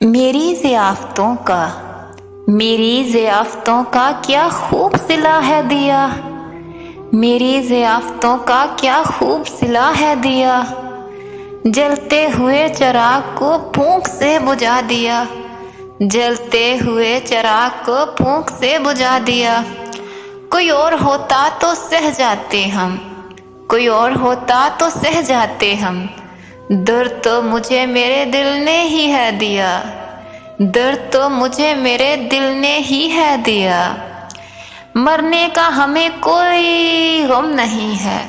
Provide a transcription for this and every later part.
میری ضیافتوں کا کیا خوب صلہ ہے دیا، میری ضیافتوں کا کیا خوب صلہ ہے دیا، جلتے ہوئے چراغ کو پھونک سے بجھا دیا، جلتے ہوئے چراغ کو پھونک سے بجھا دیا۔ کوئی اور ہوتا تو سہ جاتے ہم، کوئی اور ہوتا تو سہ جاتے ہم، درد تو مجھے میرے دل نے ہی ہے دیا، درد تو مجھے میرے دل نے ہی ہے دیا۔ مرنے کا ہمیں کوئی غم نہیں ہے،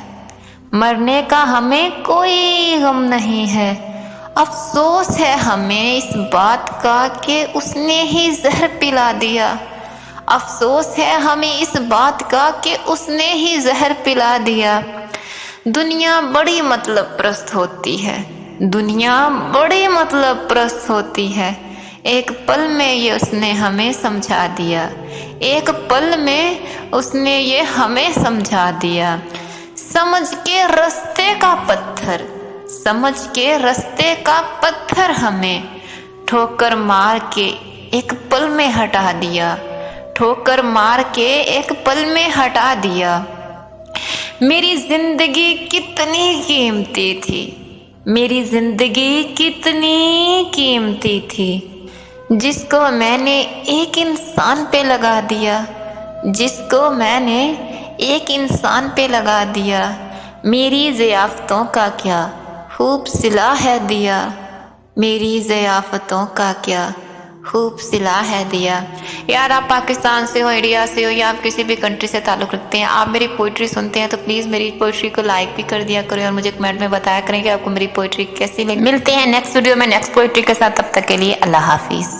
مرنے کا ہمیں کوئی غم نہیں ہے، افسوس ہے ہمیں اس بات کا کہ اس نے ہی زہر پلا دیا، افسوس ہے ہمیں اس بات کا کہ اس نے ہی زہر پلا دیا۔ دنیا بڑی مطلب پرست ہوتی ہے، دنیا بڑی مطلب پرست ہوتی ہے، ایک پل میں یہ اس نے ہمیں سمجھا دیا، ایک پل میں اس نے یہ ہمیں سمجھا دیا۔ سمجھ کے رستے کا پتھر، سمجھ کے رستے کا پتھر ہمیں ٹھوکر مار کے ایک پل میں ہٹا دیا، ٹھوکر مار کے ایک پل میں ہٹا دیا۔ میری زندگی کتنی قیمتی تھی، میری زندگی کتنی قیمتی تھی، جس کو میں نے ایک انسان پہ لگا دیا، جس کو میں نے ایک انسان پہ لگا دیا۔ میری ضیافتوں کا کیا خوب صلہ ہے دیا، میری ضیافتوں کا کیا خوب صلہ ہے دیا۔ یار آپ پاکستان سے ہو، انڈیا سے ہو، یا آپ کسی بھی کنٹری سے تعلق رکھتے ہیں، آپ میری پوئٹری سنتے ہیں تو پلیز میری پوئٹری کو لائک بھی کر دیا کریں اور مجھے کمنٹ میں بتایا کریں کہ آپ کو میری پوئٹری کیسی لگی۔ ملتے ہیں نیکسٹ ویڈیو میں نیکسٹ پوئٹری کے ساتھ، تب تک کے لیے اللہ حافظ۔